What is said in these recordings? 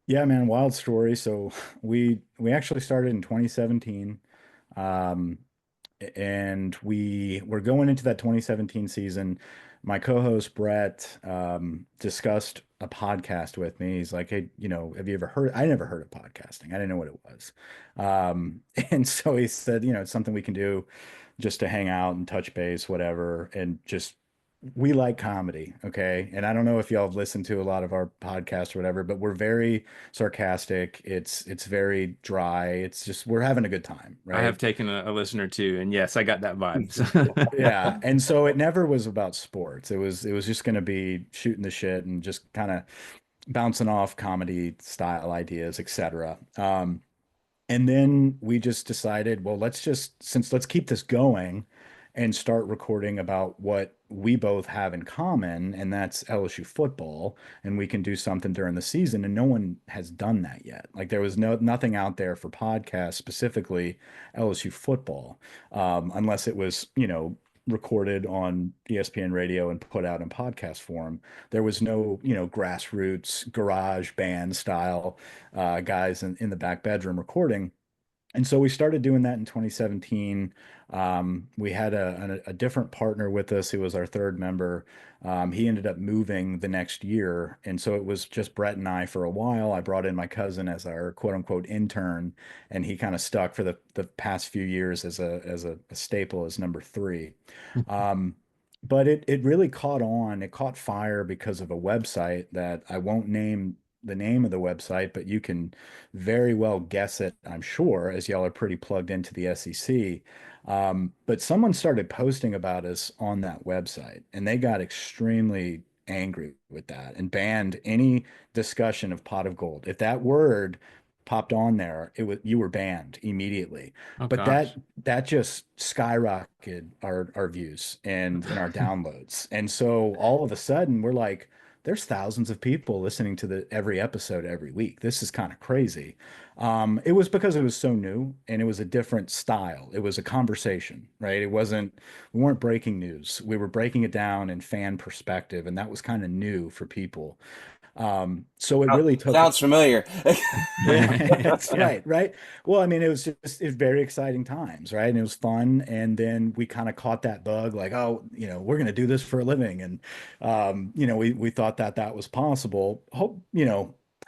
Yeah, man, wild story. So we actually started in 2017. Um, and we were going into that 2017 season. My co-host Brett discussed a podcast with me. He's like, "Hey, have you ever heard?" I never heard of podcasting. I didn't know what it was. And so he said, it's something we can do just to hang out and touch base, whatever, and just we like comedy, okay? And I don't know if y'all have listened to a lot of our podcasts or whatever, but we're very sarcastic. It's very dry. It's just we're having a good time, I have right? taken a listen or two, and yes, I got that vibe. So- Yeah. And so it never was about sports. It was just going to be shooting the shit and just kind of bouncing off comedy style ideas, etc. And then we just decided, well, let's keep this going and start recording about what we both have in common, and that's LSU football. And we can do something during the season. And no one has done that yet. Like there was nothing out there for podcasts, specifically LSU football, unless it was, recorded on ESPN radio and put out in podcast form. There was no, grassroots garage band style guys in the back bedroom recording. And so we started doing that in 2017. We had a different partner with us who was our third member. He ended up moving the next year. And so it was just Brett and I for a while. I brought in my cousin as our quote unquote intern, and he kind of stuck for the past few years as a staple as number three. Um, but it really caught on. It caught fire because of a website that I won't name the name of the website, but you can very well guess it, I'm sure, as y'all are pretty plugged into the SEC. But someone started posting about us on that website, and they got extremely angry with that and banned any discussion of pot of gold. If that word popped on there, you were banned immediately. Oh But that gosh. that just skyrocketed our views and our downloads. And so all of a sudden we're like, there's thousands of people listening to the every episode every week. This is kind of crazy. It was because it was so new and it was a different style. It was a conversation, right? We weren't breaking news. We were breaking it down in fan perspective, and that was kind of new for people. So it really took. Sounds familiar. That's Yeah. right, right? Well, I mean, it was very exciting times, right? And it was fun. And then we kind of caught that bug, like, oh, we're gonna do this for a living. And we thought that that was possible. Hope,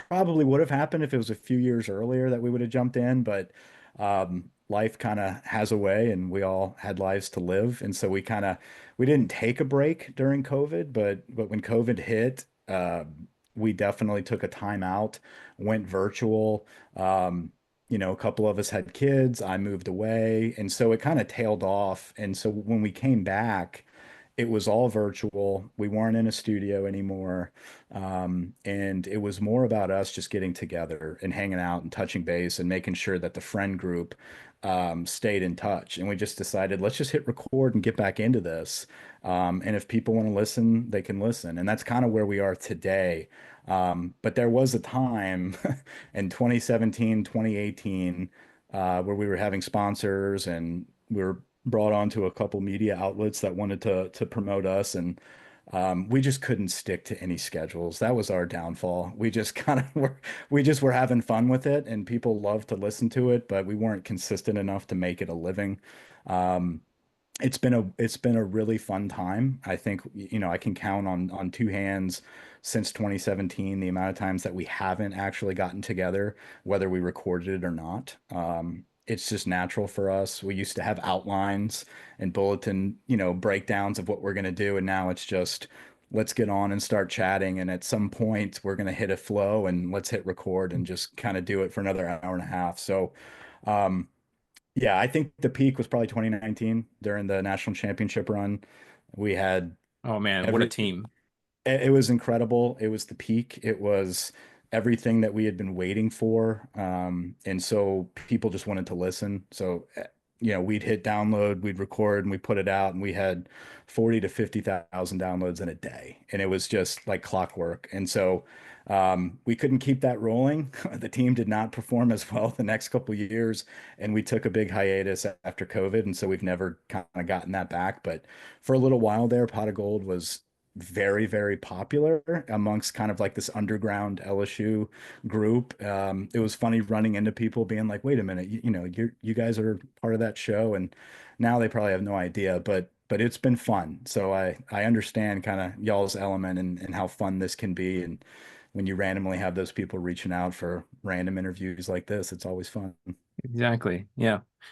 probably would have happened if it was a few years earlier that we would have jumped in, but life kind of has a way and we all had lives to live. And so we didn't take a break during COVID, but when COVID hit, we definitely took a time out, went virtual. A couple of us had kids. I moved away. And so it kind of tailed off. And so when we came back, it was all virtual. We weren't in a studio anymore. And it was more about us just getting together and hanging out and touching base and making sure that the friend group stayed in touch. And we just decided, let's just hit record and get back into this. And if people want to listen, they can listen. And that's kind of where we are today. But there was a time in 2017, 2018, where we were having sponsors and we were brought on to a couple media outlets that wanted to promote us. And we just couldn't stick to any schedules. That was our downfall. We just we just were having fun with it and people loved to listen to it, but we weren't consistent enough to make it a living. Um, it's been a really fun time. I think, I can count on two hands since 2017 the amount of times that we haven't actually gotten together, whether we recorded it or not. It's just natural for us. We used to have outlines and bulletin, breakdowns of what we're going to do, and now it's just let's get on and start chatting. And at some point, we're going to hit a flow and let's hit record and just kind of do it for another hour and a half. So, um, yeah, I think the peak was probably 2019 during the national championship run. We had Oh man, what a every, team. it was incredible. It was the peak. It was everything that we had been waiting for. And so people just wanted to listen. So, we'd hit download, we'd record, and we put it out, and we had 40 to 50,000 downloads in a day. And it was just like clockwork. And so we couldn't keep that rolling. The team did not perform as well the next couple of years, and we took a big hiatus after COVID. And so we've never kind of gotten that back. But for a little while there, Pot of Gold was very, very popular amongst kind of like this underground LSU group. It was funny running into people being like, wait a minute, you know, you guys are part of that show. And now they probably have no idea, but it's been fun. So I understand kind of y'all's element and how fun this can be. And when you randomly have those people reaching out for random interviews like this, it's always fun. Exactly. Yeah.